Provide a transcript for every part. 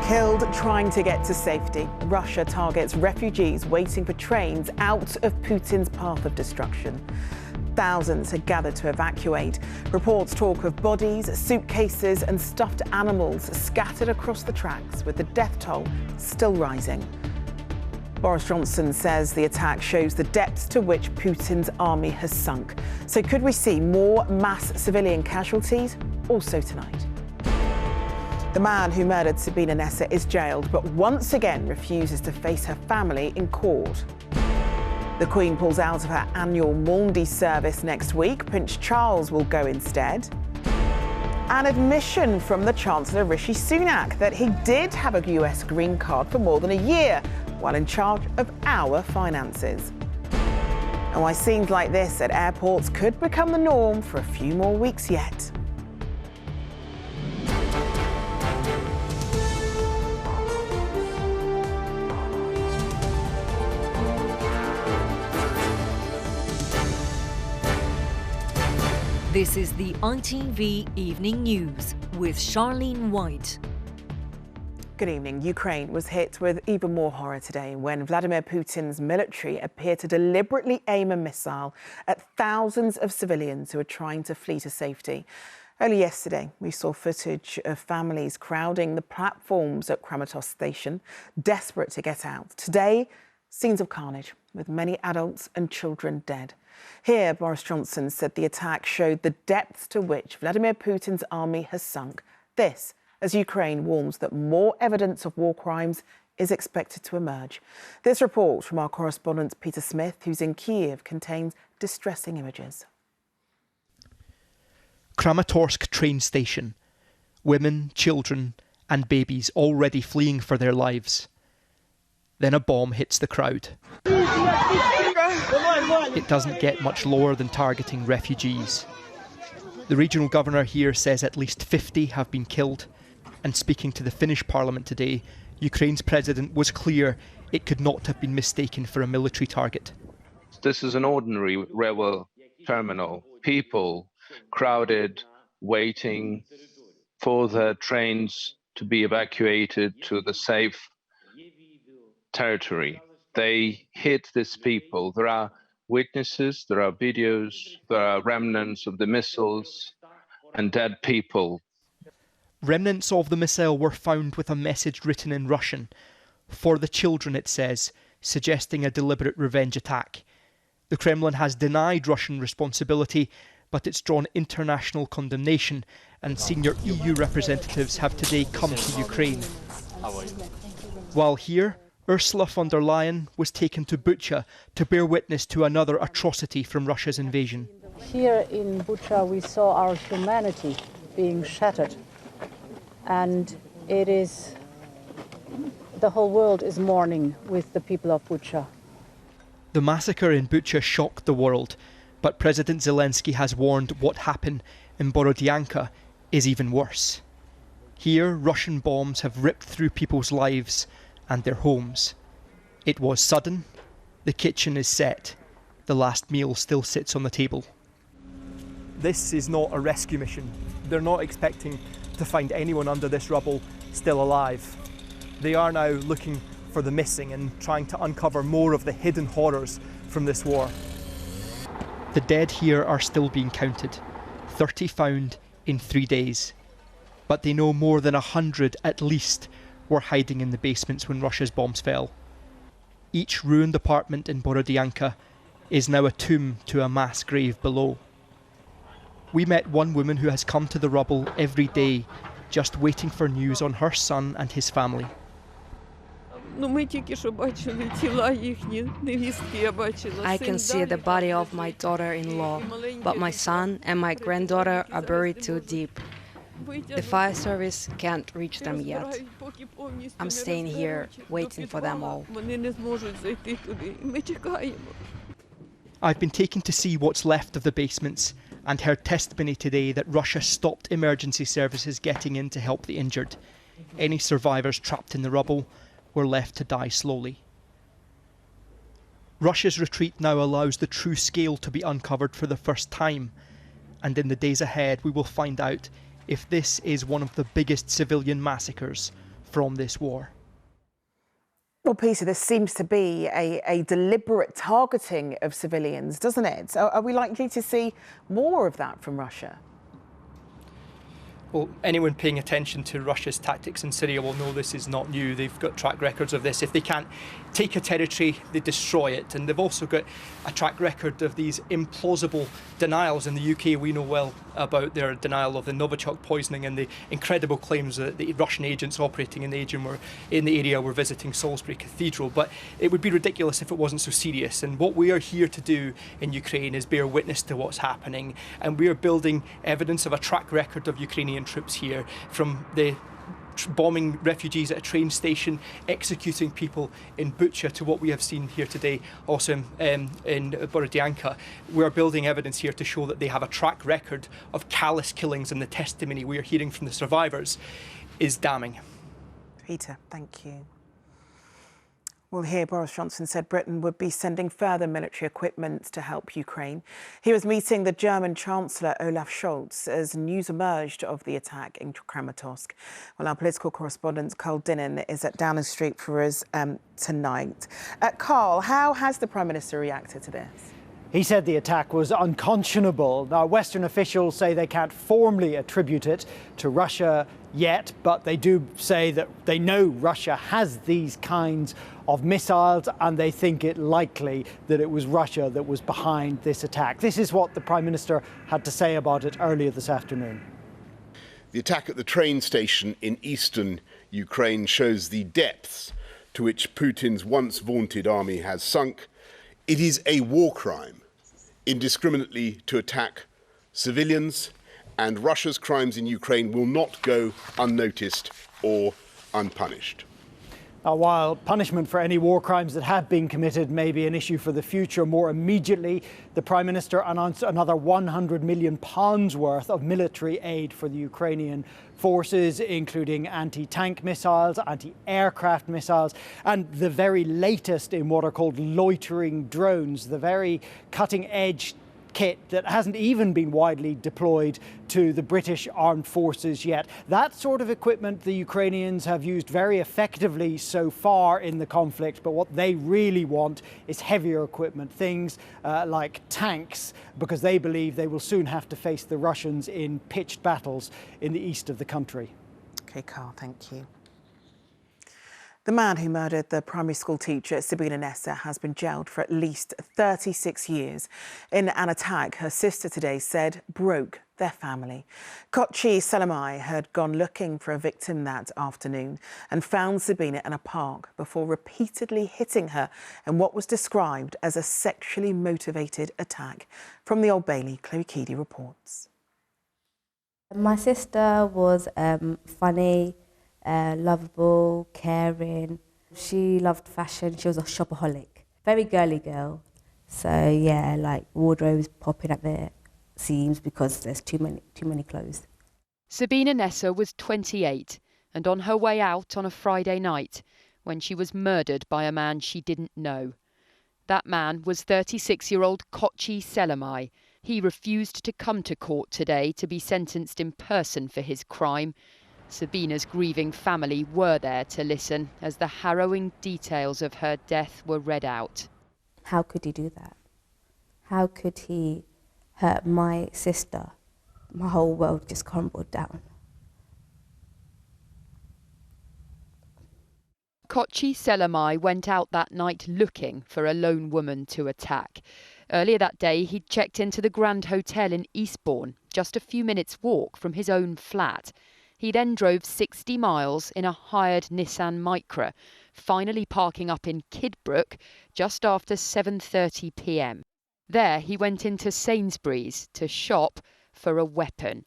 Killed trying to get to safety. Russia targets refugees waiting for trains out of Putin's path of destruction. Thousands had gathered to evacuate. Reports talk of bodies, suitcases and stuffed animals scattered across the tracks, with the death toll still rising. Boris Johnson says the attack shows the depths to which Putin's army has sunk. So could we see more mass civilian casualties also tonight? The man who murdered Sabina Nessa is jailed, but once again refuses to face her family in court. The Queen pulls out of her annual Maundy service next week. Prince Charles will go instead. An admission from the Chancellor Rishi Sunak that he did have a US green card for more than a year while in charge of our finances. And why scenes like this at airports could become the norm for a few more weeks yet. This is the ITV Evening News with Charlene White. Good evening. Ukraine was hit with even more horror today when Vladimir Putin's military appeared to deliberately aim a missile at thousands of civilians who are trying to flee to safety. Only yesterday, we saw footage of families crowding the platforms at Kramatorsk station, desperate to get out. Today, scenes of carnage, with many adults and children dead. Here, Boris Johnson said the attack showed the depths to which Vladimir Putin's army has sunk. This, as Ukraine warns that more evidence of war crimes is expected to emerge. This report from our correspondent Peter Smith, who's in Kyiv, contains distressing images. Kramatorsk train station. Women, children and babies already fleeing for their lives. Then a bomb hits the crowd. It doesn't get much lower than targeting refugees. The regional governor here says at least 50 have been killed. And speaking to the Finnish parliament today, Ukraine's president was clear it could not have been mistaken for a military target. This is an ordinary railway terminal. People crowded, waiting for the trains to be evacuated to the safe territory. They hit these people. There are witnesses, there are videos, there are remnants of the missiles and dead people. Remnants of the missile were found with a message written in Russian. For the children, it says, suggesting a deliberate revenge attack. The Kremlin has denied Russian responsibility, but it's drawn international condemnation, and senior EU representatives have today come to Ukraine. While here, Ursula von der Leyen was taken to Bucha to bear witness to another atrocity from Russia's invasion. Here in Bucha we saw our humanity being shattered, and the whole world is mourning with the people of Bucha. The massacre in Bucha shocked the world, but President Zelensky has warned what happened in Borodyanka is even worse. Here, Russian bombs have ripped through people's lives and their homes. It was sudden, the kitchen is set, the last meal still sits on the table. This is not a rescue mission. They're not expecting to find anyone under this rubble still alive. They are now looking for the missing and trying to uncover more of the hidden horrors from this war. The dead here are still being counted, 30 found in 3 days. But they know more than 100 at least were hiding in the basements when Russia's bombs fell. Each ruined apartment in Borodyanka is now a tomb to a mass grave below. We met one woman who has come to the rubble every day, just waiting for news on her son and his family. I can see the body of my daughter-in-law, but my son and my granddaughter are buried too deep. The fire service can't reach them yet. I'm staying here, waiting for them all. I've been taken to see what's left of the basements and heard testimony today that Russia stopped emergency services getting in to help the injured. Any survivors trapped in the rubble were left to die slowly. Russia's retreat now allows the true scale to be uncovered for the first time, and in the days ahead we will find out if this is one of the biggest civilian massacres from this war. Well, Peter, this seems to be a deliberate targeting of civilians, doesn't it? Are we likely to see more of that from Russia? Well, anyone paying attention to Russia's tactics in Syria will know this is not new. They've got track records of this. If they can't take a territory, they destroy it. And they've also got a track record of these implausible denials. In the UK, we know well about their denial of the Novichok poisoning and the incredible claims that the Russian agents operating in the area were visiting Salisbury Cathedral. But it would be ridiculous if it wasn't so serious. And what we are here to do in Ukraine is bear witness to what's happening. And we are building evidence of a track record of Ukrainian troops here, from the bombing refugees at a train station, executing people in Bucha, to what we have seen here today also in Borodyanka. We are building evidence here to show that they have a track record of callous killings, and the testimony we are hearing from the survivors is damning. Peter, thank you. Well, here Boris Johnson said Britain would be sending further military equipment to help Ukraine. He was meeting the German Chancellor Olaf Scholz as news emerged of the attack in Kramatorsk. Well, our political correspondent Carl Dinnan is at Downing Street for us tonight. Carl, how has the Prime Minister reacted to this? He said the attack was unconscionable. Now, Western officials say they can't formally attribute it to Russia yet, but they do say that they know Russia has these kinds of missiles, and they think it likely that it was Russia that was behind this attack. This is what the Prime Minister had to say about it earlier this afternoon. The attack at the train station in eastern Ukraine shows the depths to which Putin's once vaunted army has sunk. It is a war crime indiscriminately to attack civilians, and Russia's crimes in Ukraine will not go unnoticed or unpunished. Now, while punishment for any war crimes that have been committed may be an issue for the future, more immediately, the Prime Minister announced another £100 million worth of military aid for the Ukrainian forces, including anti-tank missiles, anti-aircraft missiles, and the very latest in what are called loitering drones, the very cutting-edge kit that hasn't even been widely deployed to the British armed forces yet. That sort of equipment the Ukrainians have used very effectively so far in the conflict, but what they really want is heavier equipment, things like tanks, because they believe they will soon have to face the Russians in pitched battles in the east of the country. OK, Carl, thank you. The man who murdered the primary school teacher, Sabina Nessa, has been jailed for at least 36 years in an attack her sister today said broke their family. Kochi Selamai had gone looking for a victim that afternoon and found Sabina in a park before repeatedly hitting her in what was described as a sexually motivated attack. From the Old Bailey, Chloe Keedy reports. My sister was funny, lovable, caring. She loved fashion. She was a shopaholic. Very girly girl. So yeah, like wardrobes popping at the seams because there's too many clothes. Sabina Nessa was 28 and on her way out on a Friday night when she was murdered by a man she didn't know. That man was 36-year-old Kochi Selamai. He refused to come to court today to be sentenced in person for his crime. Sabina's grieving family were there to listen as the harrowing details of her death were read out. How could he do that? How could he hurt my sister? My whole world just crumbled down. Kochi Selamai went out that night looking for a lone woman to attack. Earlier that day, he'd checked into the Grand Hotel in Eastbourne, just a few minutes' walk from his own flat. He then drove 60 miles in a hired Nissan Micra, finally parking up in Kidbrooke just after 7:30 p.m. There he went into Sainsbury's to shop for a weapon.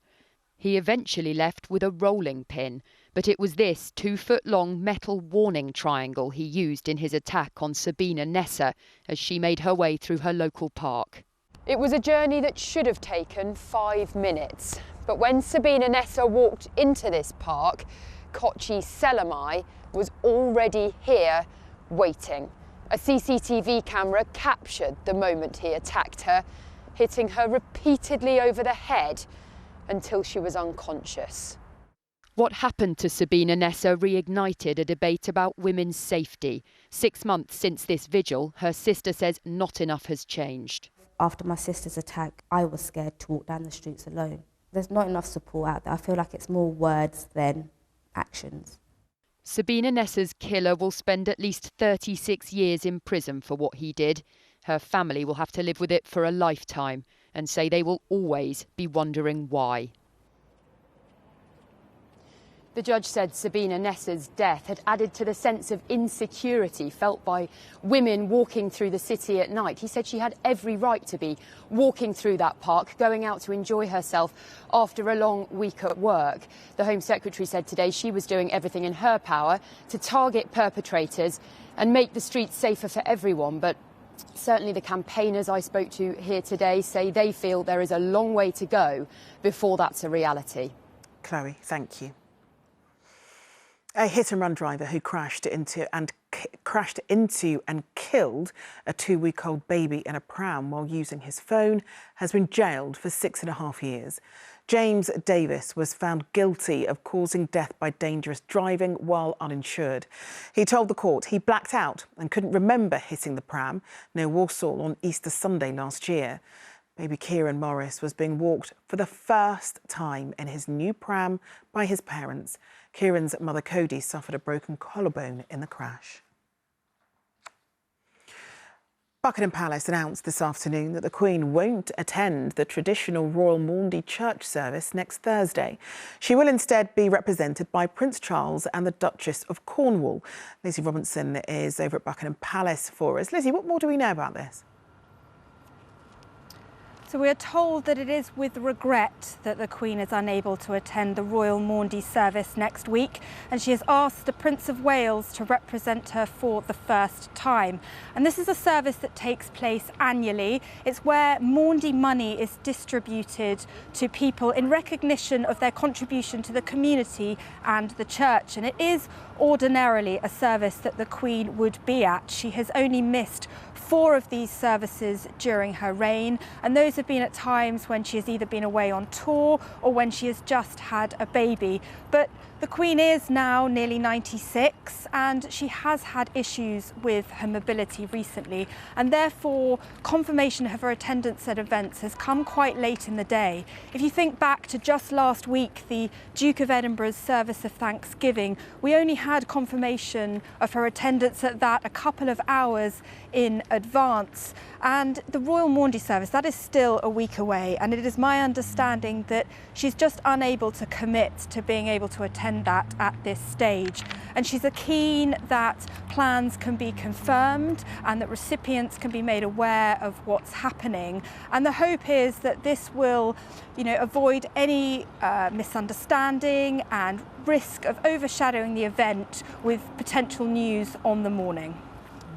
He eventually left with a rolling pin, but it was this 2-foot-long metal warning triangle he used in his attack on Sabina Nessa as she made her way through her local park. It was a journey that should have taken 5 minutes. But when Sabina Nessa walked into this park, Kochi Selamai was already here waiting. A CCTV camera captured the moment he attacked her, hitting her repeatedly over the head until she was unconscious. What happened to Sabina Nessa reignited a debate about women's safety. 6 months since this vigil, her sister says not enough has changed. After my sister's attack, I was scared to walk down the streets alone. There's not enough support out there. I feel like it's more words than actions. Sabina Nessa's killer will spend at least 36 years in prison for what he did. Her family will have to live with it for a lifetime and say they will always be wondering why. The judge said Sabina Nessa's death had added to the sense of insecurity felt by women walking through the city at night. He said she had every right to be walking through that park, going out to enjoy herself after a long week at work. The Home Secretary said today she was doing everything in her power to target perpetrators and make the streets safer for everyone. But certainly the campaigners I spoke to here today say they feel there is a long way to go before that's a reality. Chloe, thank you. A hit-and-run driver who crashed into and killed a 2-week-old baby in a pram while using his phone has been jailed for 6.5 years. James Davis was found guilty of causing death by dangerous driving while uninsured. He told the court he blacked out and couldn't remember hitting the pram near Walsall on Easter Sunday last year. Baby Kieran Morris was being walked for the first time in his new pram by his parents. Kieran's mother Cody suffered a broken collarbone in the crash. Buckingham Palace announced this afternoon that the Queen won't attend the traditional Royal Maundy Church service next Thursday. She will instead be represented by Prince Charles and the Duchess of Cornwall. Lizzie Robinson is over at Buckingham Palace for us. Lizzie, what more do we know about this? So we are told that it is with regret that the Queen is unable to attend the Royal Maundy service next week, and she has asked the Prince of Wales to represent her for the first time. And this is a service that takes place annually. It's where Maundy money is distributed to people in recognition of their contribution to the community and the church. And it is ordinarily a service that the Queen would be at. She has only missed 4 of these services during her reign, and those have been at times when she has either been away on tour or when she has just had a baby. But the Queen is now nearly 96 and she has had issues with her mobility recently, and therefore confirmation of her attendance at events has come quite late in the day. If you think back to just last week, the Duke of Edinburgh's service of Thanksgiving, we only had confirmation of her attendance at that a couple of hours in advance. And the Royal Maundy service, that is still a week away, and it is my understanding that she's just unable to commit to being able to attend that at this stage. And she's keen that plans can be confirmed and that recipients can be made aware of what's happening. And the hope is that this will, avoid any misunderstanding and risk of overshadowing the event with potential news on the morning.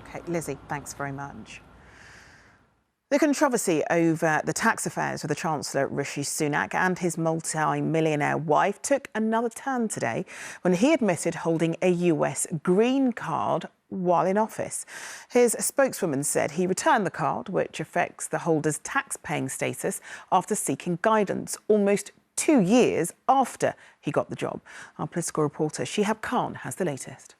OK, Lizzie, thanks very much. The controversy over the tax affairs with the Chancellor Rishi Sunak and his multi-millionaire wife took another turn today when he admitted holding a US green card while in office. His spokeswoman said he returned the card, which affects the holder's tax-paying status, after seeking guidance almost 2 years after he got the job. Our political reporter Shihab Khan has the latest.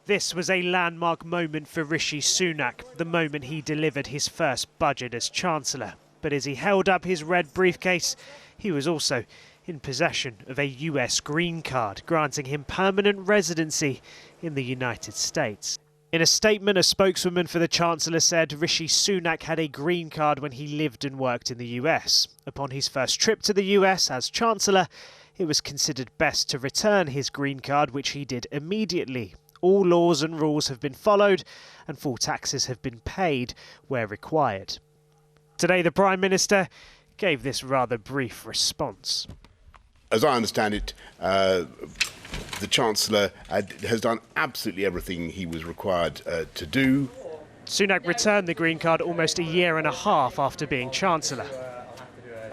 This was a landmark moment for Rishi Sunak, the moment he delivered his first budget as Chancellor. But as he held up his red briefcase, he was also in possession of a US green card, granting him permanent residency in the United States. In a statement, a spokeswoman for the Chancellor said Rishi Sunak had a green card when he lived and worked in the US. Upon his first trip to the US as Chancellor, it was considered best to return his green card, which he did immediately. All laws and rules have been followed and full taxes have been paid where required. Today, the Prime Minister gave this rather brief response. As I understand it, the Chancellor has done absolutely everything he was required to do. Sunak returned the green card almost a year and a half after being Chancellor.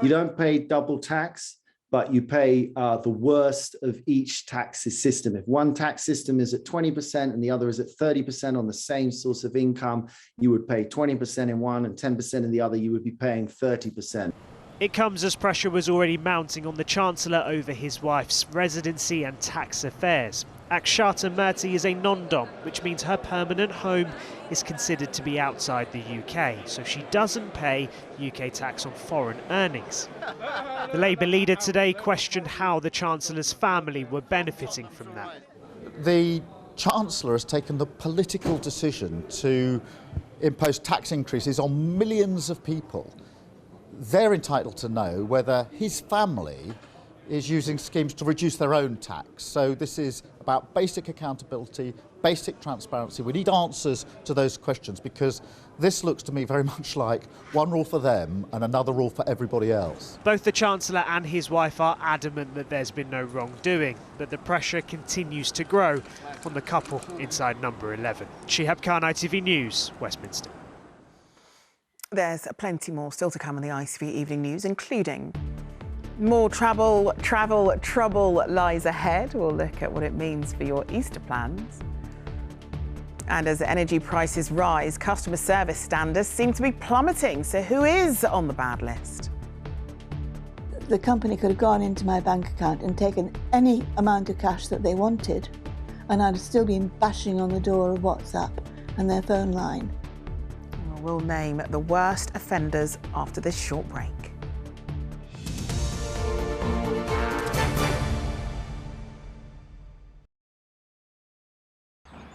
You don't pay double tax, but you pay the worst of each tax system. If one tax system is at 20% and the other is at 30% on the same source of income, you would pay 20% in one and 10% in the other, you would be paying 30%. It comes as pressure was already mounting on the Chancellor over his wife's residency and tax affairs. Akshata Murthy is a non-dom, which means her permanent home is considered to be outside the UK, so she doesn't pay UK tax on foreign earnings. The Labour leader today questioned how the Chancellor's family were benefiting from that. The Chancellor has taken the political decision to impose tax increases on millions of people. They're entitled to know whether his family is using schemes to reduce their own tax. So this is about basic accountability, basic transparency. We need answers to those questions, because this looks to me very much like one rule for them and another rule for everybody else. Both the Chancellor and his wife are adamant that there's been no wrongdoing, but the pressure continues to grow on the couple inside number 11. Shihab Khan, ITV News, Westminster. There's plenty more still to come in the ITV Evening News, including more trouble lies ahead. We'll look at what it means for your Easter plans. And as energy prices rise, customer service standards seem to be plummeting. So who is on the bad list? The company could have gone into my bank account and taken any amount of cash that they wanted, and I'd have still been bashing on the door of WhatsApp and their phone line. We'll name the worst offenders after this short break.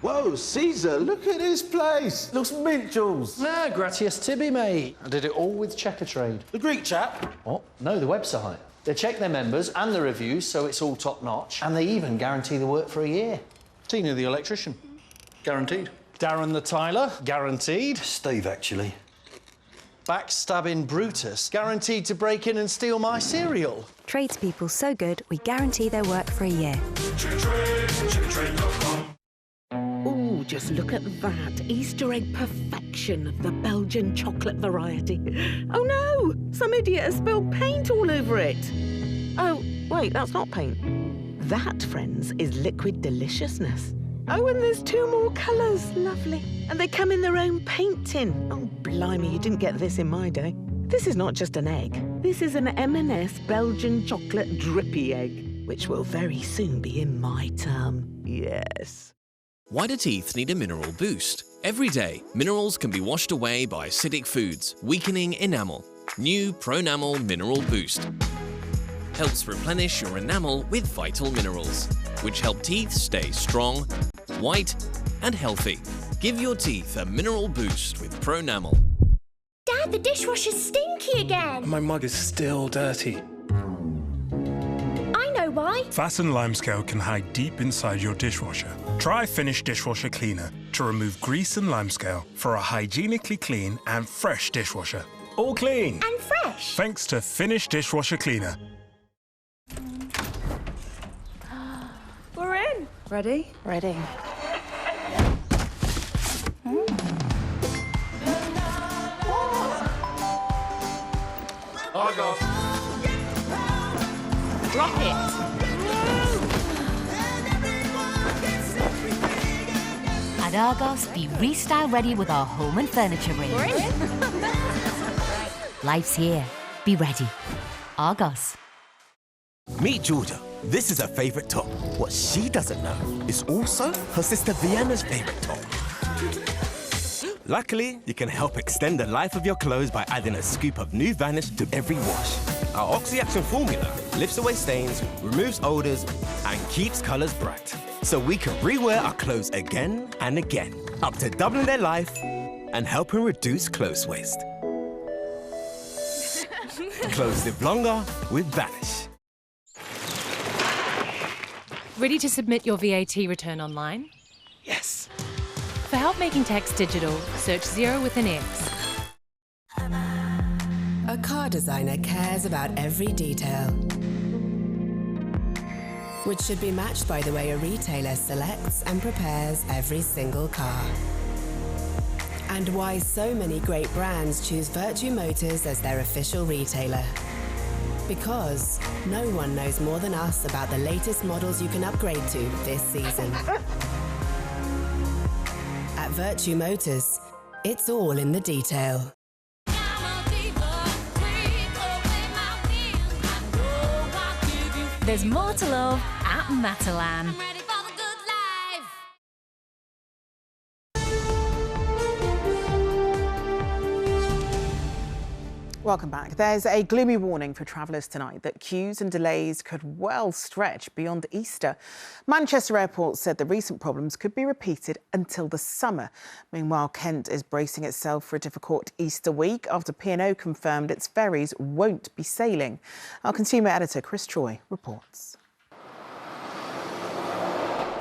Whoa, Caesar, look at this place. Looks mint, Jules. No, gratias tibi, mate. I did it all with Checkatrade. The Greek chap? What? No, the website. They check their members and the reviews, so it's all top-notch. And they even guarantee the work for a year. Tina, the electrician. Guaranteed. Darren the tiler, guaranteed. Steve, actually. Backstabbing Brutus, guaranteed to break in and steal my cereal. Tradespeople so good, we guarantee their work for a year. Ooh, just look at that. Easter egg perfection of the Belgian chocolate variety. Oh no! Some idiot has spilled paint all over it. Oh, wait, that's not paint. That, friends, is liquid deliciousness. Oh, and there's 2 more colours. Lovely. And they come in their own paint tin. Oh, blimey, you didn't get this in my day. This is not just an egg. This is an M&S Belgian chocolate drippy egg, which will very soon be in my term. Yes. Why do teeth need a mineral boost? Every day, minerals can be washed away by acidic foods, weakening enamel. New Pronamel Mineral Boost helps replenish your enamel with vital minerals, which help teeth stay strong, white and healthy. Give your teeth a mineral boost with Pronamel. Dad, the dishwasher's stinky again. My mug is still dirty. I know why. Fasten limescale can hide deep inside your dishwasher. Try Finish Dishwasher Cleaner to remove grease and limescale for a hygienically clean and fresh dishwasher. All clean. And fresh. Thanks to Finish Dishwasher Cleaner. We're in. Ready? Ready. Argos. Drop it. At Argos, be restyle ready with our home and furniture range. We're in. Life's here. Be ready. Argos. Meet Georgia. This is her favourite top. What she doesn't know is also her sister Vienna's favourite top. Luckily, you can help extend the life of your clothes by adding a scoop of new Vanish to every wash. Our Oxy-Action formula lifts away stains, removes odours, and keeps colours bright. So we can re-wear our clothes again and again, up to doubling their life and helping reduce clothes waste. Clothes live longer with Vanish. Ready to submit your VAT return online? Yes. For help making tax digital, search 0 with an X. A car designer cares about every detail, which should be matched by the way a retailer selects and prepares every single car. And why so many great brands choose Virtue Motors as their official retailer. Because no one knows more than us about the latest models you can upgrade to this season. At Virtue Motors, it's all in the detail. There's more to love at Matalan. Welcome back. There's a gloomy warning for travellers tonight that queues and delays could well stretch beyond Easter. Manchester Airport said the recent problems could be repeated until the summer. Meanwhile, Kent is bracing itself for a difficult Easter week after P&O confirmed its ferries won't be sailing. Our consumer editor Chris Troy reports.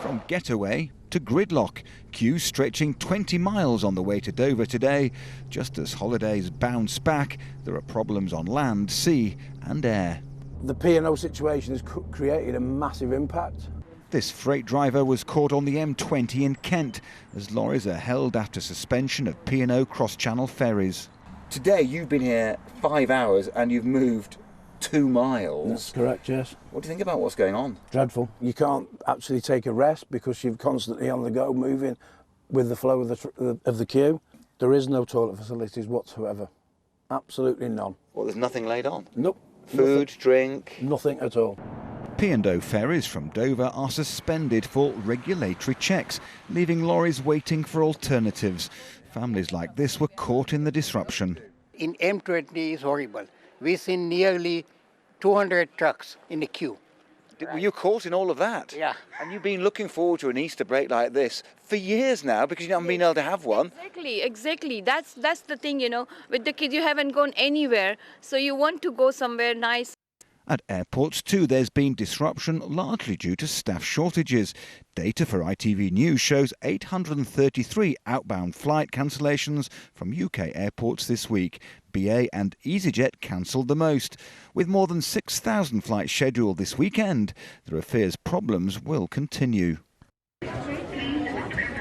From getaway to gridlock, queues stretching 20 miles on the way to Dover today. Just as holidays bounce back, there are problems on land, sea and air. The P&O situation has created a massive impact. This freight driver was caught on the M20 in Kent as lorries are held after suspension of P&O cross-channel ferries. Today you've been here 5 hours and you've moved 2 miles. That's correct, yes. What do you think about what's going on? Dreadful. You can't actually take a rest because you're constantly on the go, moving with the flow of the queue. There is no toilet facilities whatsoever. Absolutely none. Well, there's nothing laid on? Nope. Food, nothing. drink? Nothing at all. P&O ferries from Dover are suspended for regulatory checks, leaving lorries waiting for alternatives. Families like this were caught in the disruption. In M20 is horrible. We've seen nearly 200 trucks in the queue. Were you caught in all of that? Yeah. And you've been looking forward to an Easter break like this for years now because you haven't been able to have one. Exactly. That's the thing, with the kids you haven't gone anywhere, so you want to go somewhere nice. At airports too, there's been disruption largely due to staff shortages. Data for ITV News shows 833 outbound flight cancellations from UK airports this week. BA and EasyJet cancelled the most. With more than 6,000 flights scheduled this weekend, there are fears problems will continue.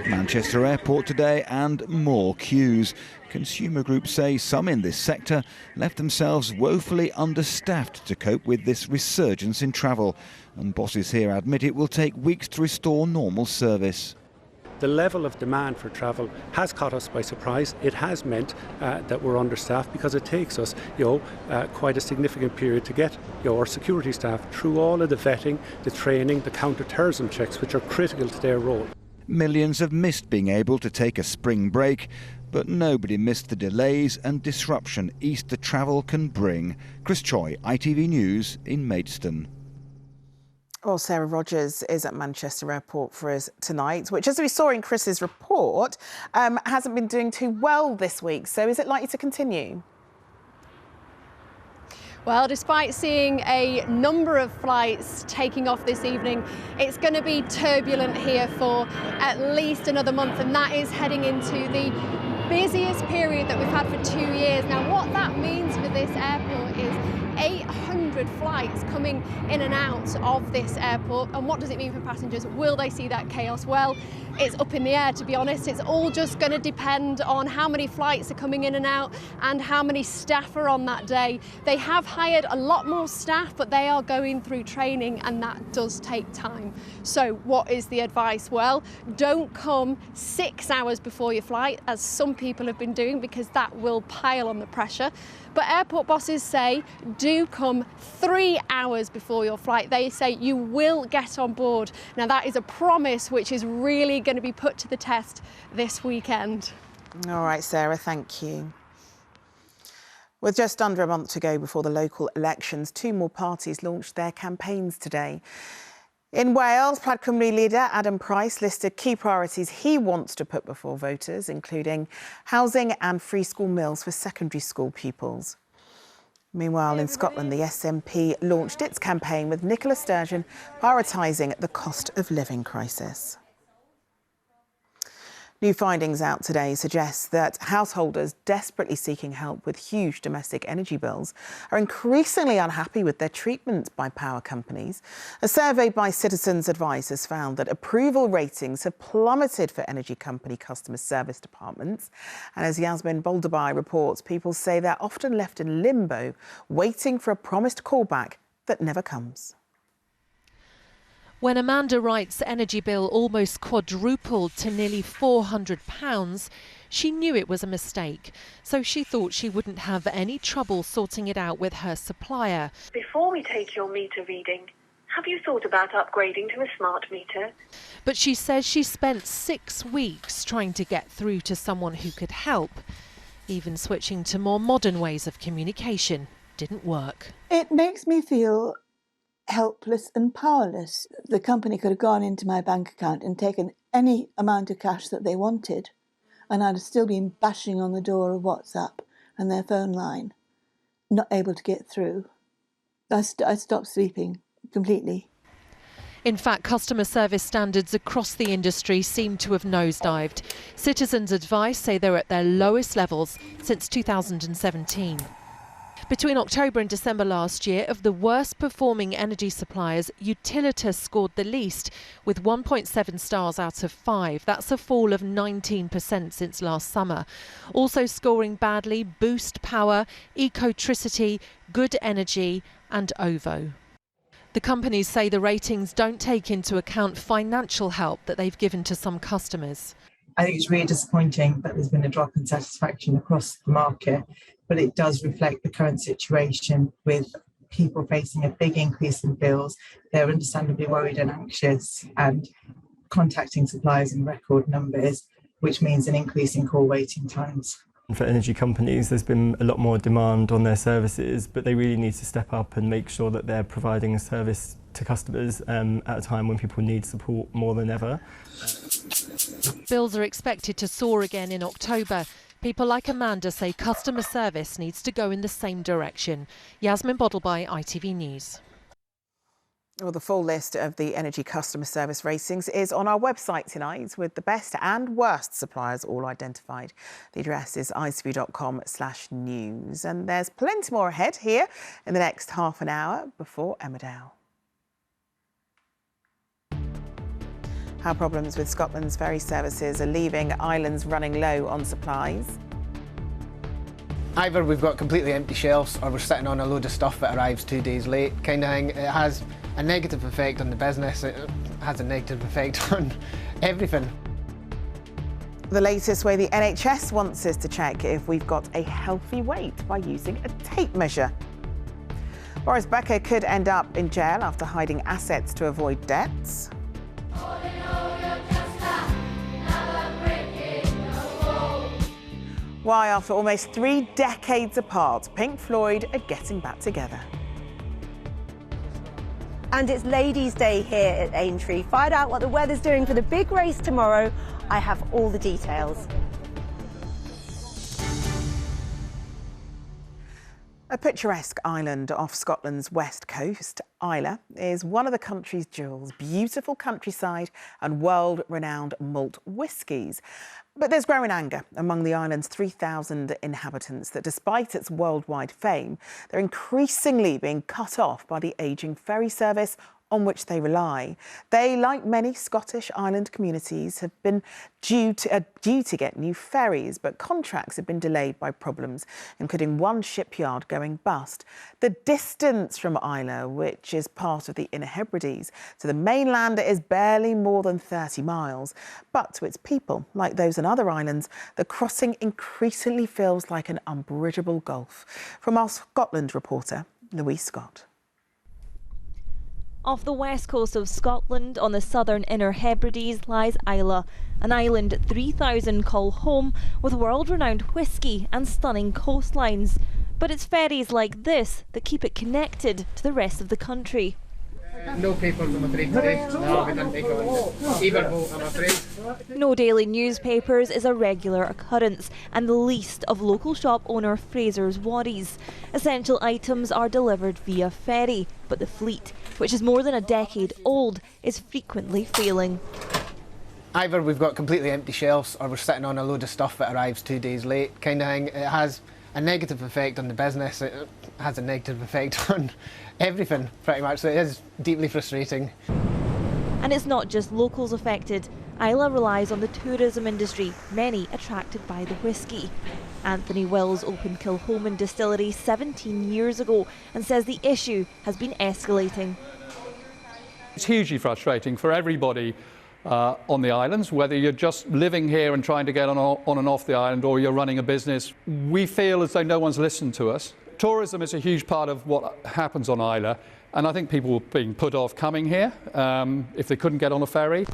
Manchester Airport today and more queues. Consumer groups say some in this sector left themselves woefully understaffed to cope with this resurgence in travel. And bosses here admit it will take weeks to restore normal service. The level of demand for travel has caught us by surprise. It has meant that we're understaffed because it takes us, quite a significant period to get our security staff through all of the vetting, the training, the counter-terrorism checks, which are critical to their role. Millions have missed being able to take a spring break, but nobody missed the delays and disruption Easter travel can bring. Chris Troy, ITV News in Maidstone. Well, Sarah Rogers is at Manchester Airport for us tonight, which, as we saw in Chris's report, hasn't been doing too well this week. So is it likely to continue? Well, despite seeing a number of flights taking off this evening, it's going to be turbulent here for at least another month, and that is heading into the busiest period that we've had for 2 years. Now, what that means for this airport is 800 flights coming in and out of this airport. And what does it mean for passengers? Will they see that chaos? Well, it's up in the air, to be honest. It's all just going to depend on how many flights are coming in and out and how many staff are on that day. They have hired a lot more staff, but they are going through training, and that does take time. So what is the advice? Well, don't come 6 hours before your flight, as some people have been doing, because that will pile on the pressure. But airport bosses say do come 3 hours before your flight. They say you will get on board. Now, that is a promise which is really going to be put to the test this weekend. All right, Sarah, thank you. With just under a month to go before the local elections, 2 more parties launched their campaigns today. In Wales, Plaid Cymru leader Adam Price listed key priorities he wants to put before voters, including housing and free school meals for secondary school pupils. Meanwhile, in Scotland, the SNP launched its campaign with Nicola Sturgeon prioritising the cost of living crisis. New findings out today suggest that householders desperately seeking help with huge domestic energy bills are increasingly unhappy with their treatment by power companies. A survey by Citizens Advice has found that approval ratings have plummeted for energy company customer service departments. And as Yasmin Boldabai reports, people say they're often left in limbo, waiting for a promised callback that never comes. When Amanda Wright's energy bill almost quadrupled to nearly £400, she knew it was a mistake. So she thought she wouldn't have any trouble sorting it out with her supplier. Before we take your meter reading, Have you thought about upgrading to a smart meter? But she says she spent 6 weeks trying to get through to someone who could help. Even switching to more modern ways of communication didn't work. It makes me feel helpless and powerless. The company could have gone into my bank account and taken any amount of cash that they wanted, and I'd have still been bashing on the door of WhatsApp and their phone line, not able to get through. I stopped sleeping completely. In fact, customer service standards across the industry seem to have nosedived. Citizens Advice say they're at their lowest levels since 2017. Between October and December last year, of the worst performing energy suppliers, Utilitas scored the least, with 1.7 stars out of 5. That's a fall of 19% since last summer. Also scoring badly, Boost Power, Ecotricity, Good Energy and OVO. The companies say the ratings don't take into account financial help that they've given to some customers. I think it's really disappointing that there's been a drop in satisfaction across the market, but it does reflect the current situation with people facing a big increase in bills. They're understandably worried and anxious and contacting suppliers in record numbers, which means an increase in call waiting times. For energy companies, there's been a lot more demand on their services, but they really need to step up and make sure that they're providing a service to customers at a time when people need support more than ever. Bills are expected to soar again in October. People like Amanda say customer service needs to go in the same direction. Yasmin Bottleby, ITV News. Well, the full list of the energy customer service ratings is on our website tonight, with the best and worst suppliers all identified. The address is itv.com/news. And there's plenty more ahead here in the next half an hour before Emmerdale. How problems with Scotland's ferry services are leaving islands running low on supplies. Either we've got completely empty shelves or we're sitting on a load of stuff that arrives 2 days late, kind of thing. It has a negative effect on the business, it has a negative effect on everything. The latest way the NHS wants us to check if we've got a healthy weight by using a tape measure. Boris Becker could end up in jail after hiding assets to avoid debts. Why, after almost 3 decades apart, Pink Floyd are getting back together. And it's Ladies' Day here at Aintree. Find out what the weather's doing for the big race tomorrow. I have all the details. A picturesque island off Scotland's west coast, Islay is one of the country's jewels, beautiful countryside and world-renowned malt whiskies. But there's growing anger among the island's 3,000 inhabitants that despite its worldwide fame, they're increasingly being cut off by the ageing ferry service on which they rely. They, like many Scottish island communities, have been due to get new ferries, but contracts have been delayed by problems, including one shipyard going bust. The distance from Islay, which is part of the Inner Hebrides, to the mainland is barely more than 30 miles. But to its people, like those on other islands, the crossing increasingly feels like an unbridgeable gulf. From our Scotland reporter, Louise Scott. Off the west coast of Scotland, on the southern Inner Hebrides, lies Islay, an island 3,000 call home with world-renowned whisky and stunning coastlines. But it's ferries like this that keep it connected to the rest of the country. No papers, I'm afraid, today. No, we didn't take on either boat, I'm afraid. No daily newspapers is a regular occurrence, and the least of local shop owner Fraser's worries. Essential items are delivered via ferry, but the fleet, which is more than a decade old, is frequently failing. Either we've got completely empty shelves or we're sitting on a load of stuff that arrives 2 days late, kind of thing. It has a negative effect on the business, it has a negative effect on everything, pretty much, so it is deeply frustrating. And it's not just locals affected. Islay relies on the tourism industry, many attracted by the whisky. Anthony Wills opened Kilhoman Distillery 17 years ago and says the issue has been escalating. It's hugely frustrating for everybody on the islands, whether you're just living here and trying to get on and off the island or you're running a business. We feel as though no one's listened to us tourism is a huge part of what happens on Islay, and I think people were being put off coming here if they couldn't get on a ferry.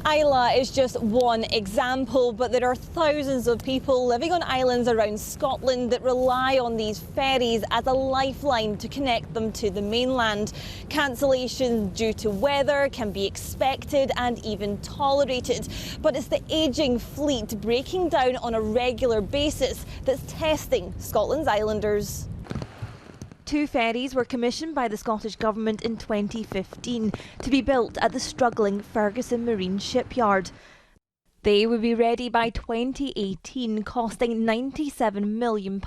Islay is just one example, but there are thousands of people living on islands around Scotland that rely on these ferries as a lifeline to connect them to the mainland. Cancellations due to weather can be expected and even tolerated, but it's the ageing fleet breaking down on a regular basis that's testing Scotland's islanders. 2 ferries were commissioned by the Scottish Government in 2015 to be built at the struggling Ferguson Marine shipyard. They would be ready by 2018, costing £97 million.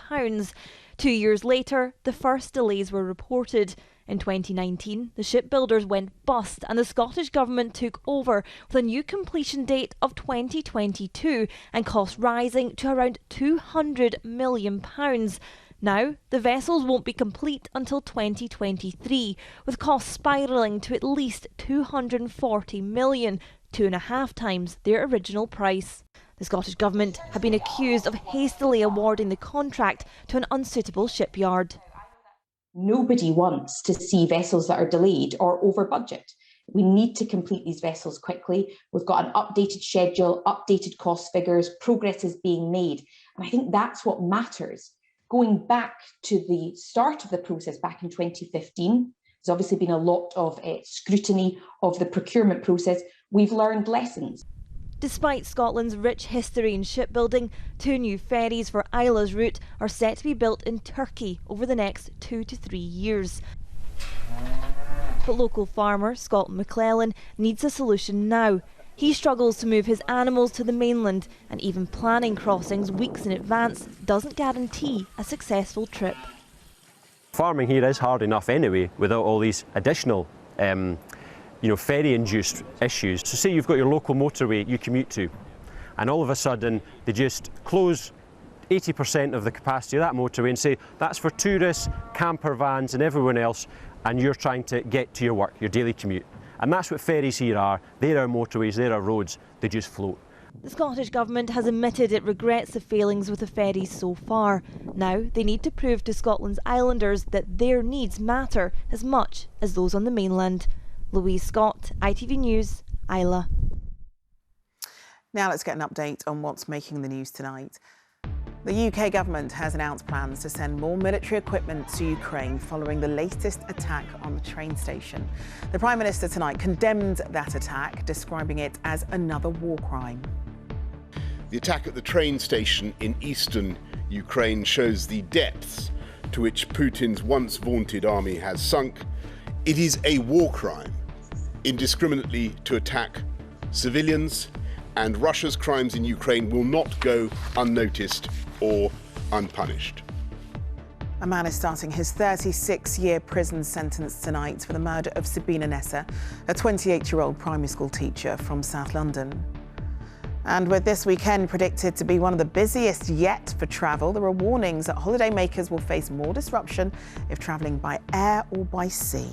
2 years later, the first delays were reported. In 2019, the shipbuilders went bust and the Scottish Government took over with a new completion date of 2022 and costs rising to around £200 million. Now, the vessels won't be complete until 2023, with costs spiralling to at least £240 million, 2.5 times their original price. The Scottish Government have been accused of hastily awarding the contract to an unsuitable shipyard. Nobody wants to see vessels that are delayed or over budget. We need to complete these vessels quickly. We've got an updated schedule, updated cost figures, progress is being made. And I think that's what matters. Going back to the start of the process back in 2015, there's obviously been a lot of scrutiny of the procurement process. We've learned lessons. Despite Scotland's rich history in shipbuilding, 2 new ferries for Islay's route are set to be built in Turkey over the next 2 to 3 years. But local farmer Scott McClellan needs a solution now. He struggles to move his animals to the mainland, and even planning crossings weeks in advance doesn't guarantee a successful trip. Farming here is hard enough anyway, without all these additional ferry-induced issues. So say you've got your local motorway you commute to, and all of a sudden they just close 80% of the capacity of that motorway and say that's for tourists, camper vans and everyone else, and you're trying to get to your work, your daily commute. And that's what ferries here are. They're our motorways, they're our roads, they just float. The Scottish Government has admitted it regrets the failings with the ferries so far. Now they need to prove to Scotland's islanders that their needs matter as much as those on the mainland. Louise Scott, ITV News, Islay. Now let's get an update on what's making the news tonight. The UK government has announced plans to send more military equipment to Ukraine following the latest attack on the train station. The Prime Minister tonight condemned that attack, describing it as another war crime. The attack at the train station in eastern Ukraine shows the depths to which Putin's once vaunted army has sunk. It is a war crime, indiscriminately to attack civilians, and Russia's crimes in Ukraine will not go unnoticed or unpunished. A man is starting his 36-year prison sentence tonight for the murder of Sabina Nessa, a 28-year-old primary school teacher from South London. And with this weekend predicted to be one of the busiest yet for travel, there are warnings that holidaymakers will face more disruption if travelling by air or by sea.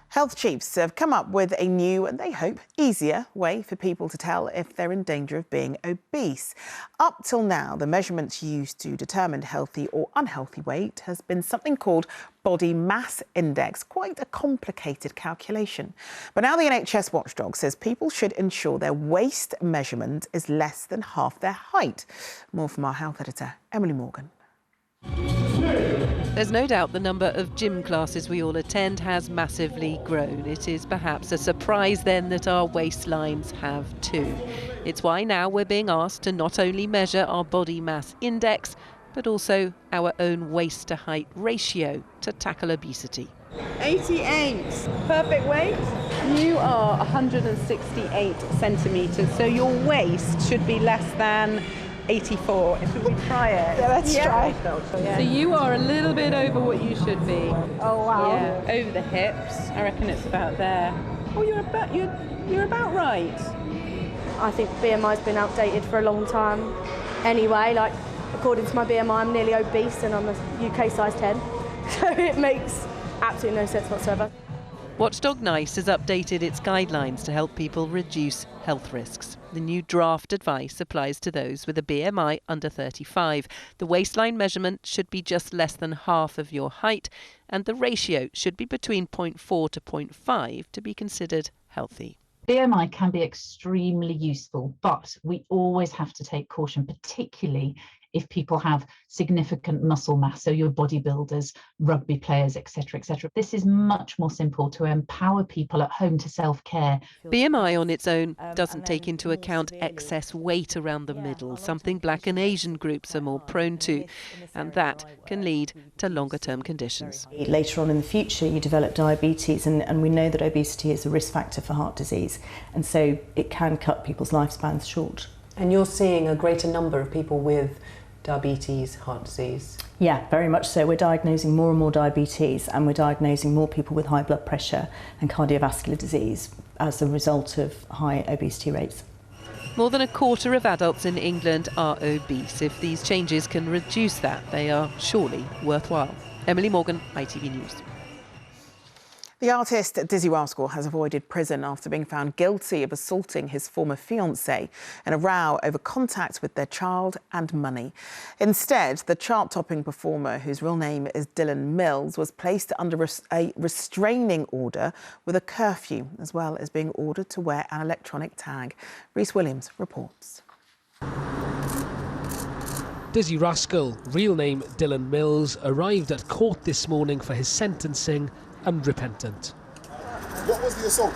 Health chiefs have come up with a new and they hope easier way for people to tell if they're in danger of being obese. Up till now, the measurements used to determine healthy or unhealthy weight has been something called body mass index, quite a complicated calculation. But now the NHS watchdog says people should ensure their waist measurement is less than half their height. More from our health editor, Emily Morgan. There's no doubt the number of gym classes we all attend has massively grown. It is perhaps a surprise then that our waistlines have too. It's why now we're being asked to not only measure our body mass index, but also our own waist to height ratio to tackle obesity. 88, perfect weight. You are 168 centimetres, so your waist should be less than 84. Should we try it? Yeah, let's try. Yeah. So you are a little bit over what you should be. Oh wow. Yeah, over the hips. I reckon it's about there. Oh, you're about right. I think BMI's been outdated for a long time. Anyway, like according to my BMI, I'm nearly obese and I'm a UK size 10. So it makes absolutely no sense whatsoever. Watchdog NICE has updated its guidelines to help people reduce health risks. The new draft advice applies to those with a BMI under 35. The waistline measurement should be just less than half of your height, and the ratio should be between 0.4 to 0.5 to be considered healthy. BMI can be extremely useful, but we always have to take caution, particularly if people have significant muscle mass, so your bodybuilders, rugby players, etc., etc. This is much more simple to empower people at home to self-care. BMI on its own doesn't take into account excess weight around the middle, something Black and Asian groups are more prone to, and that can lead to longer-term conditions. Later on in the future, you develop diabetes, and we know that obesity is a risk factor for heart disease, and so it can cut people's lifespans short. And you're seeing a greater number of people with diabetes, heart disease? Yeah, very much so. We're diagnosing more and more diabetes, and we're diagnosing more people with high blood pressure and cardiovascular disease as a result of high obesity rates. More than a quarter of adults in England are obese. If these changes can reduce that, they are surely worthwhile. Emily Morgan, ITV News. The artist Dizzy Rascal has avoided prison after being found guilty of assaulting his former fiancée in a row over contact with their child and money. Instead, the chart-topping performer, whose real name is Dylan Mills, was placed under a restraining order with a curfew, as well as being ordered to wear an electronic tag. Rhys Williams reports. Dizzy Rascal, real name Dylan Mills, arrived at court this morning for his sentencing unrepentant. What was the assault?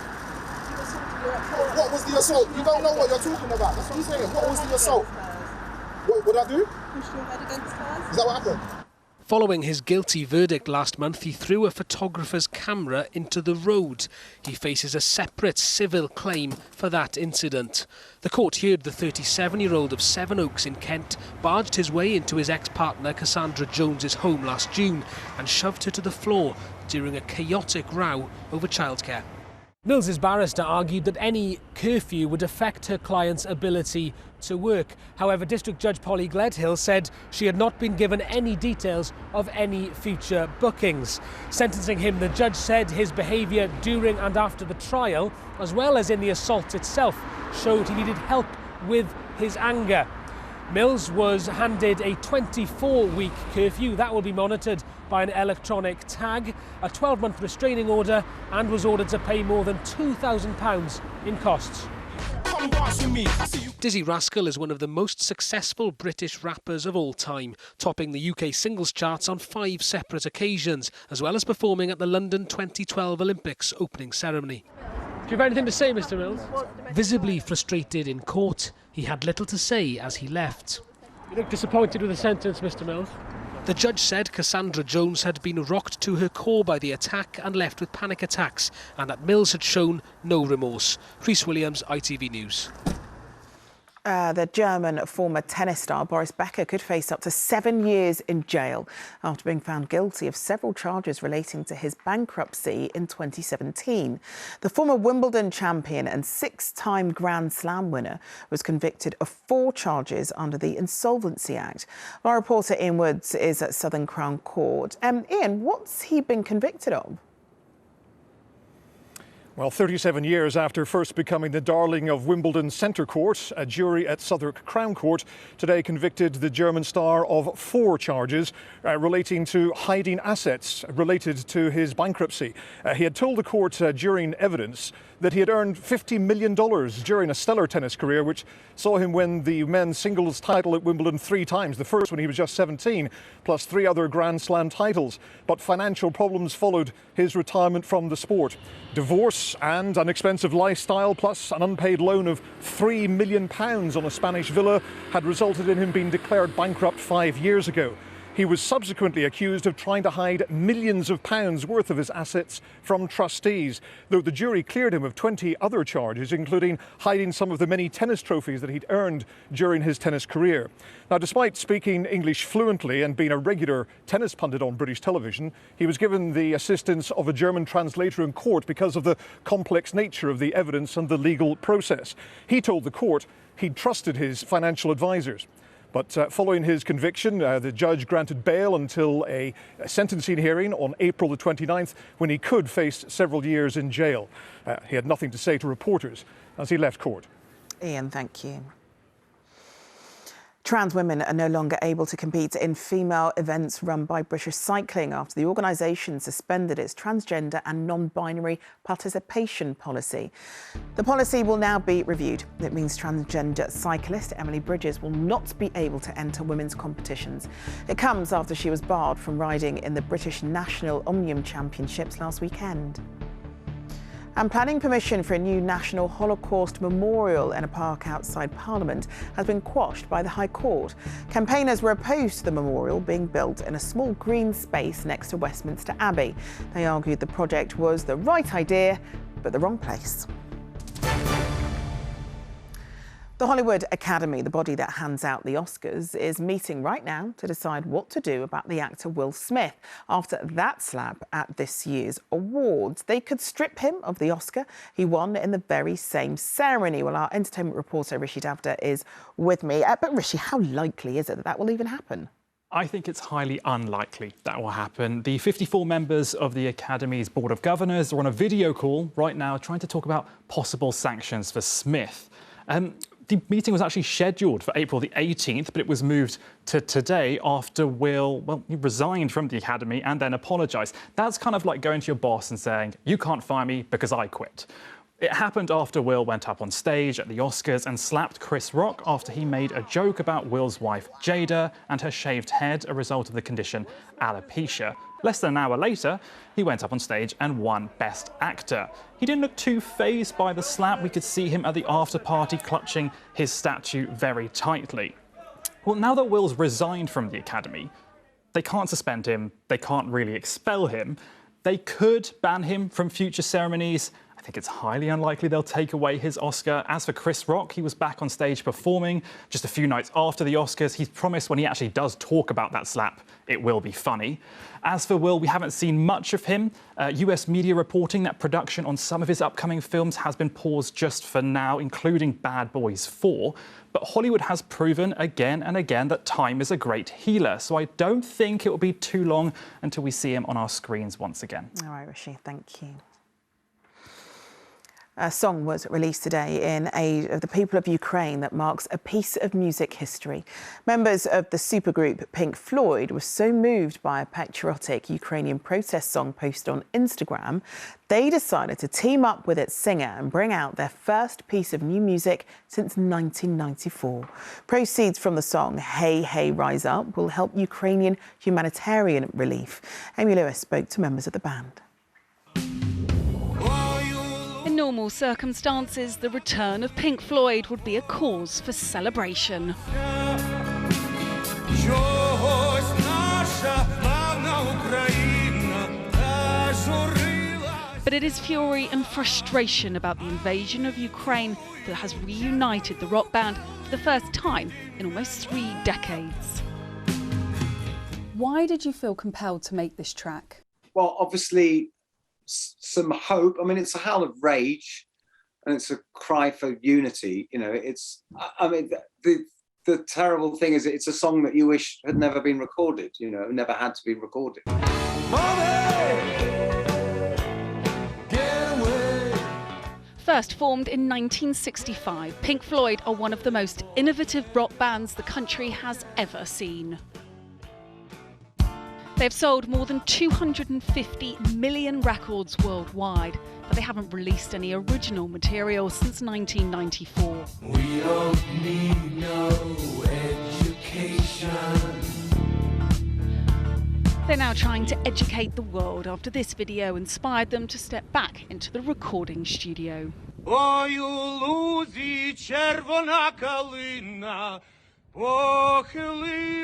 What was the assault? You don't know what you're talking about. That's what I'm saying. What was the assault? What did I do? Pushed your head against us. Is that what happened? Following his guilty verdict last month, he threw a photographer's camera into the road. He faces a separate civil claim for that incident. The court heard the 37-year-old of Sevenoaks in Kent barged his way into his ex-partner Cassandra Jones's home last June and shoved her to the floor during a chaotic row over childcare. Mills's barrister argued that any curfew would affect her client's ability to work. However, District Judge Polly Gledhill said she had not been given any details of any future bookings. Sentencing him, the judge said his behaviour during and after the trial, as well as in the assault itself, showed he needed help with his anger. Mills was handed a 24-week curfew that will be monitored by an electronic tag, a 12-month restraining order, and was ordered to pay more than £2,000 in costs. Dizzy Rascal is one of the most successful British rappers of all time, topping the UK singles charts on 5 separate occasions, as well as performing at the London 2012 Olympics opening ceremony. Do you have anything to say, Mr. Mills? Visibly frustrated in court, he had little to say as he left. You look disappointed with the sentence, Mr. Mills. The judge said Cassandra Jones had been rocked to her core by the attack and left with panic attacks, and that Mills had shown no remorse. Rhys Williams, ITV News. The German former tennis star Boris Becker could face up to 7 years in jail after being found guilty of several charges relating to his bankruptcy in 2017. The former Wimbledon champion and 6-time Grand Slam winner was convicted of 4 charges under the Insolvency Act. Our reporter Ian Woods is at Southern Crown Court. Ian, what's he been convicted of? Well, 37 years after first becoming the darling of Wimbledon Centre Court, a jury at Southwark Crown Court today convicted the German star of 4 charges relating to hiding assets related to his bankruptcy. He had told the court during evidence that he had earned $50 million during a stellar tennis career, which saw him win the men's singles title at Wimbledon 3 times, the first when he was just 17, plus 3 other Grand Slam titles. But financial problems followed his retirement from the sport. Divorce and an expensive lifestyle, plus an unpaid loan of £3 million on a Spanish villa, had resulted in him being declared bankrupt 5 years ago. He was subsequently accused of trying to hide millions of pounds worth of his assets from trustees, though the jury cleared him of 20 other charges, including hiding some of the many tennis trophies that he'd earned during his tennis career. Now, despite speaking English fluently and being a regular tennis pundit on British television, he was given the assistance of a German translator in court because of the complex nature of the evidence and the legal process. He told the court he'd trusted his financial advisors. But following his conviction, the judge granted bail until a sentencing hearing on April the 29th, when he could face several years in jail. He had nothing to say to reporters as he left court. Ian, thank you. Trans women are no longer able to compete in female events run by British Cycling after the organisation suspended its transgender and non-binary participation policy. The policy will now be reviewed. It means transgender cyclist Emily Bridges will not be able to enter women's competitions. It comes after she was barred from riding in the British National Omnium Championships last weekend. And planning permission for a new National Holocaust Memorial in a park outside Parliament has been quashed by the High Court. Campaigners were opposed to the memorial being built in a small green space next to Westminster Abbey. They argued the project was the right idea, but the wrong place. The Hollywood Academy, the body that hands out the Oscars, is meeting right now to decide what to do about the actor Will Smith after that slap at this year's awards. They could strip him of the Oscar he won in the very same ceremony. Well, our entertainment reporter Rishi Davda is with me. But Rishi, how likely is it that that will even happen? I think it's highly unlikely that will happen. The 54 members of the Academy's Board of Governors are on a video call right now trying to talk about possible sanctions for Smith. The meeting was actually scheduled for April the 18th, but it was moved to today after Will, he resigned from the Academy and then apologised. That's kind of like going to your boss and saying, you can't fire me because I quit. It happened after Will went up on stage at the Oscars and slapped Chris Rock after he made a joke about Will's wife, Jada, and her shaved head, a result of the condition alopecia. Less than an hour later, he went up on stage and won Best Actor. He didn't look too fazed by the slap. We could see him at the after-party clutching his statue very tightly. Well, now that Will's resigned from the Academy, they can't suspend him, they can't really expel him. They could ban him from future ceremonies. I think it's highly unlikely they'll take away his Oscar. As for Chris Rock, he was back on stage performing just a few nights after the Oscars. He's promised when he actually does talk about that slap, it will be funny. As for Will, we haven't seen much of him. US media reporting that production on some of his upcoming films has been paused just for now, including Bad Boys 4. But Hollywood has proven again and again that time is a great healer. So I don't think it will be too long until we see him on our screens once again. All right, Rishi, thank you. A song was released today in aid of the people of Ukraine that marks a piece of music history. Members of the supergroup Pink Floyd were so moved by a patriotic Ukrainian protest song posted on Instagram, they decided to team up with its singer and bring out their first piece of new music since 1994. Proceeds from the song Hey Hey Rise Up will help Ukrainian humanitarian relief. Amy Lewis spoke to members of the band. In normal circumstances, the return of Pink Floyd would be a cause for celebration. But it is fury and frustration about the invasion of Ukraine that has reunited the rock band for the first time in almost 3 decades. Why did you feel compelled to make this track? Well, obviously, some hope. I mean, it's a howl of rage and it's a cry for unity. You know, it's, I mean, the terrible thing is it's a song that you wish had never been recorded, you know, never had to be recorded. First formed in 1965, Pink Floyd are one of the most innovative rock bands the country has ever seen. They've sold more than 250 million records worldwide, but they haven't released any original material since 1994. We don't need no education. They're now trying to educate the world after this video inspired them to step back into the recording studio. Ой, у лузі червона калина похилилася.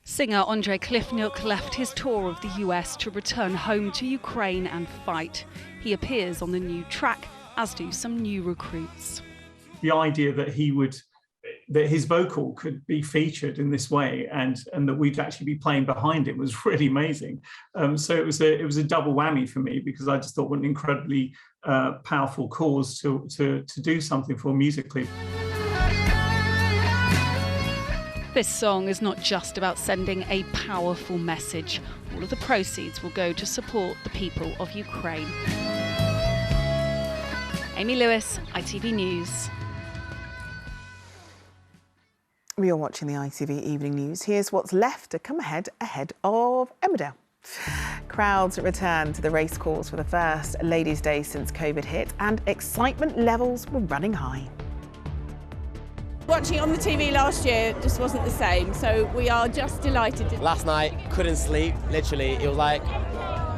Singer Andre Cliffnook left his tour of the US to return home to Ukraine and fight. He appears on the new track, as do some new recruits. The idea that that his vocal could be featured in this way and that we'd actually be playing behind it was really amazing. So it was a double whammy for me, because I just thought what an incredibly powerful cause to do something for musically. This song is not just about sending a powerful message. All of the proceeds will go to support the people of Ukraine. Amy Lewis, ITV News. You're watching the ITV Evening News. Here's what's left to come ahead of Emmerdale. Crowds return to the racecourse for the first Ladies' Day since COVID hit, and excitement levels were running high. Watching it on the TV last year just wasn't the same, so we are just delighted. Last night, couldn't sleep, literally. It was like,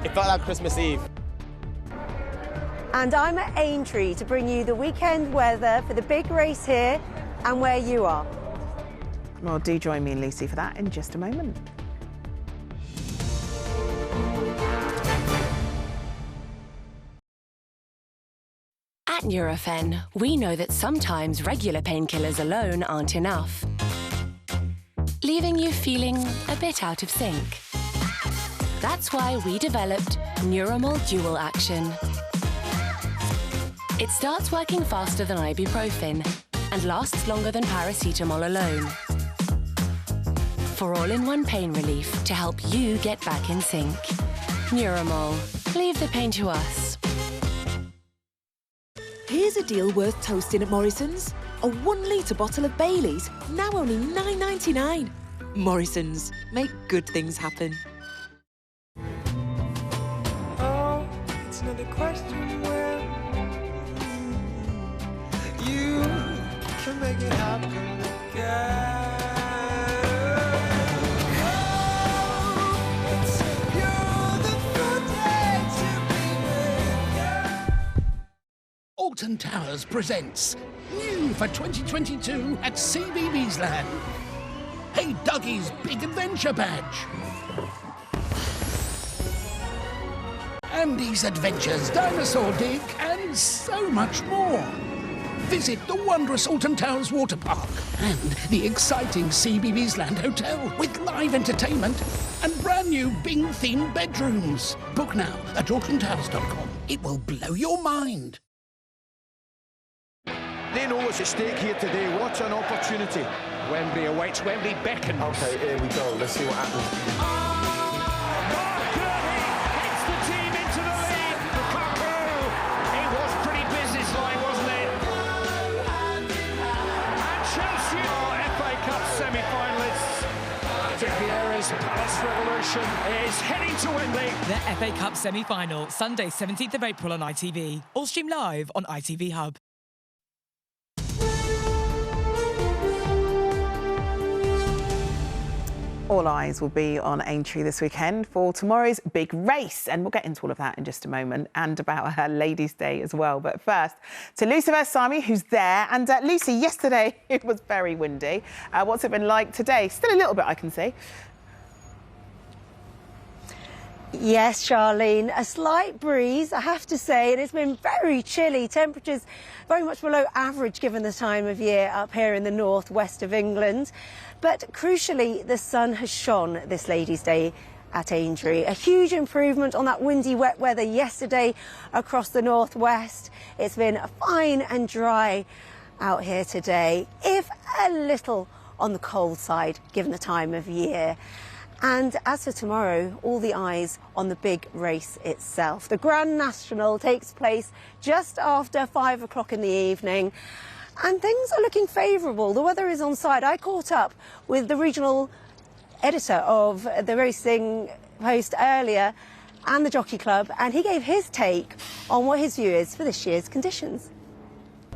it felt like Christmas Eve. And I'm at Aintree to bring you the weekend weather for the big race here and where you are. Well, do join me and Lucy for that in just a moment. At Nurofen, we know that sometimes regular painkillers alone aren't enough, leaving you feeling a bit out of sync. That's why we developed Nuromol Dual Action. It starts working faster than ibuprofen and lasts longer than paracetamol alone. For all-in-one pain relief to help you get back in sync. Nuromol. Leave the pain to us. Here's a deal worth toasting at Morrison's. A 1 litre bottle of Baileys, now only £9.99. Morrison's. Make good things happen. Oh, it's not a question where you can make it happen again. Alton Towers presents new for 2022 at CBeebies Land. Hey Dougie's Big Adventure Badge. Andy's Adventures Dinosaur Dig and so much more. Visit the wondrous Alton Towers Water Park and the exciting CBeebies Land Hotel with live entertainment and brand new Bing-themed bedrooms. Book now at altontowers.com. It will blow your mind. They know what's at stake here today. What an opportunity. Wembley awaits. Wembley beckons. Okay, here we go. Let's see what happens. It's the team into the lead. Lukaku. It was pretty businesslike, wasn't it? And Chelsea are FA Cup semi-finalists. Vieira's Palace Revolution is heading to Wembley. The FA Cup semi-final, Sunday 17th of April on ITV. All stream live on ITV Hub. All eyes will be on Aintree this weekend for tomorrow's big race, and we'll get into all of that in just a moment, and about her Ladies' Day as well. But first, to Lucy Versami, who's there. And Lucy, yesterday it was very windy. What's it been like today? Still a little bit, I can see. Yes, Charlene, a slight breeze, I have to say, and it's been very chilly. Temperatures very much below average given the time of year up here in the northwest of England. But crucially, the sun has shone this Ladies' Day at Aintree. A huge improvement on that windy, wet weather yesterday across the northwest. It's been fine and dry out here today, if a little on the cold side given the time of year. And as for tomorrow, all the eyes on the big race itself. The Grand National takes place just after 5 o'clock in the evening. And things are looking favourable. The weather is on side. I caught up with the regional editor of the Racing Post earlier and the Jockey Club, and he gave his take on what his view is for this year's conditions.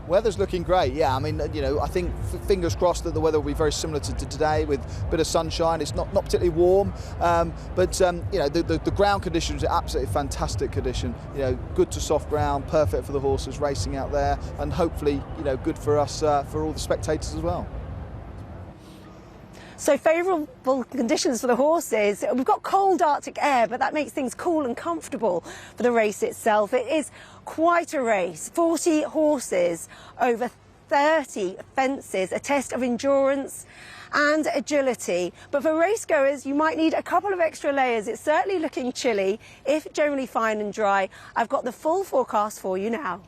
Weather's looking great, yeah. I mean, you know, I think fingers crossed that the weather will be very similar to today with a bit of sunshine. It's not particularly warm, but you know, the ground conditions are absolutely fantastic condition. You know, good to soft ground, perfect for the horses racing out there, and hopefully, you know, good for us, for all the spectators as well. So favourable conditions for the horses. We've got cold Arctic air, but that makes things cool and comfortable for the race itself. It is quite a race. 40 horses over 30 fences, a test of endurance and agility. But for racegoers, you might need a couple of extra layers. It's certainly looking chilly, if generally fine and dry. I've got the full forecast for you now.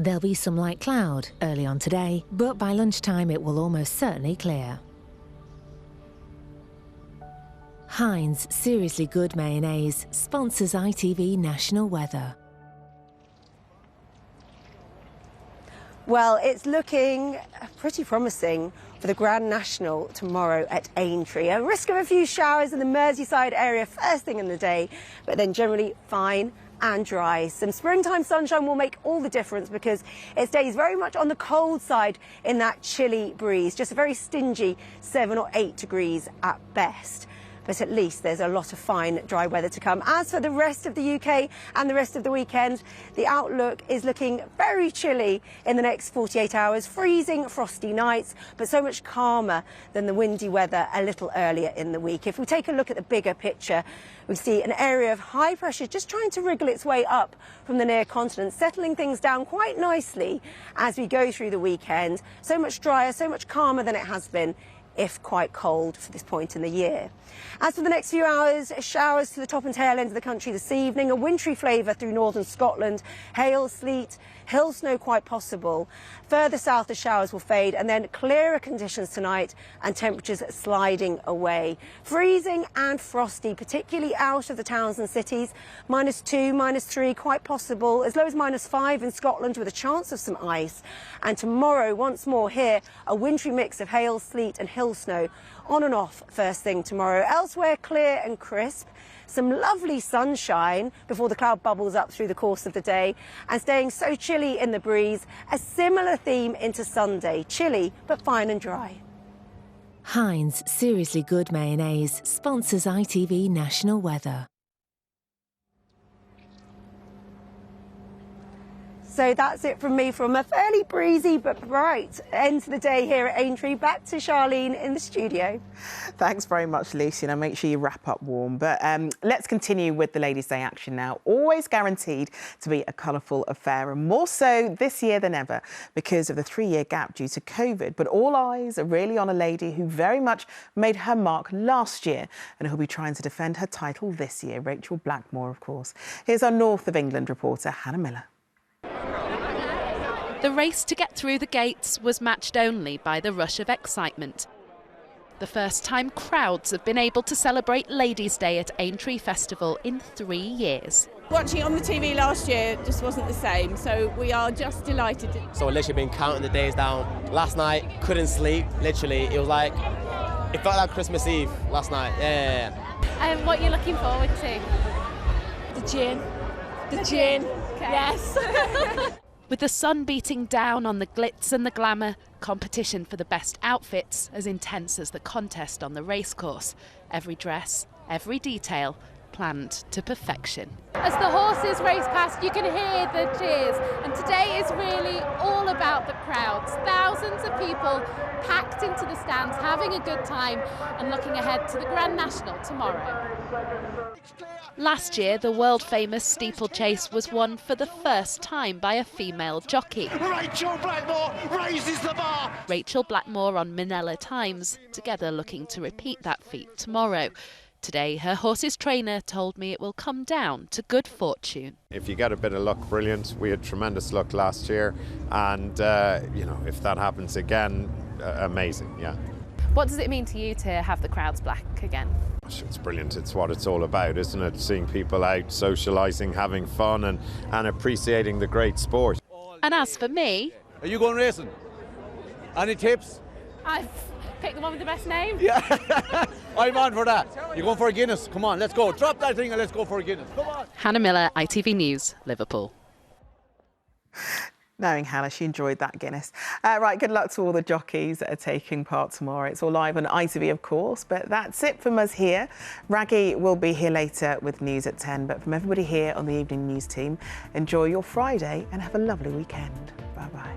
There'll be some light cloud early on today, but by lunchtime it will almost certainly clear. Heinz Seriously Good Mayonnaise sponsors ITV National Weather. Well, it's looking pretty promising for the Grand National tomorrow at Aintree. A risk of a few showers in the Merseyside area first thing in the day, but then generally fine and dry. Some springtime sunshine will make all the difference because it stays very much on the cold side in that chilly breeze, just a very stingy 7 or 8 degrees at best. But at least there's a lot of fine, dry weather to come. As for the rest of the UK and the rest of the weekend, the outlook is looking very chilly in the next 48 hours. Freezing, frosty nights, but so much calmer than the windy weather a little earlier in the week. If we take a look at the bigger picture, we see an area of high pressure just trying to wriggle its way up from the near continent, settling things down quite nicely as we go through the weekend. So much drier, so much calmer than it has been, if quite cold for this point in the year. As for the next few hours, showers to the top and tail end of the country this evening, a wintry flavour through northern Scotland, hail, sleet, hill snow quite possible. Further south the showers will fade and then clearer conditions tonight and temperatures sliding away. Freezing and frosty, particularly out of the towns and cities. -2, -3 quite possible, as low as -5 in Scotland with a chance of some ice. And tomorrow, once more here, a wintry mix of hail, sleet and hill snow on and off first thing tomorrow. Elsewhere clear and crisp. Some lovely sunshine before the cloud bubbles up through the course of the day and staying so chilly in the breeze. A similar theme into Sunday. Chilly but fine and dry. Heinz Seriously Good Mayonnaise sponsors ITV National Weather. So that's it from me from a fairly breezy but bright end to the day here at Aintree. Back to Charlene in the studio. Thanks very much, Lucy. Now make sure you wrap up warm. But let's continue with the Ladies' Day action now. Always guaranteed to be a colourful affair, and more so this year than ever because of the 3-year gap due to COVID. But all eyes are really on a lady who very much made her mark last year and who'll be trying to defend her title this year, Rachel Blackmore, of course. Here's our North of England reporter, Hannah Miller. The race to get through the gates was matched only by the rush of excitement. The first time crowds have been able to celebrate Ladies' Day at Aintree Festival in 3 years. Watching on the TV last year just wasn't the same, so we are just delighted. So I've literally been counting the days down. Last night, couldn't sleep, literally. It felt like Christmas Eve last night. Yeah. What are you looking forward to? The gin. The gin, okay. Yes. With the sun beating down on the glitz and the glamour, competition for the best outfits as intense as the contest on the racecourse. Every dress, every detail, planned to perfection. As the horses race past, you can hear the cheers, and today is really all about the crowds. Thousands of people packed into the stands, having a good time and looking ahead to the Grand National tomorrow. Last year, the world-famous steeplechase was won for the first time by a female jockey. Rachel Blackmore raises the bar! Rachel Blackmore on Manila Times, together looking to repeat that feat tomorrow. Today, her horse's trainer told me it will come down to good fortune. If you get a bit of luck, brilliant. We had tremendous luck last year, and if that happens again, amazing, yeah. What does it mean to you to have the crowds back again? It's brilliant. It's what it's all about, isn't it? Seeing people out socialising, having fun and appreciating the great sport. And as for me... Are you going racing? Any tips? I've picked the one with the best name. Yeah, I'm on for that. You're going for a Guinness. Come on, let's go. Drop that thing and let's go for a Guinness. Come on. Hannah Miller, ITV News, Liverpool. Knowing Hannah, she enjoyed that Guinness. Right, good luck to all the jockeys that are taking part tomorrow. It's all live on ITV, of course, but that's it from us here. Raggy will be here later with news at 10, but from everybody here on the Evening News team, enjoy your Friday and have a lovely weekend. Bye-bye.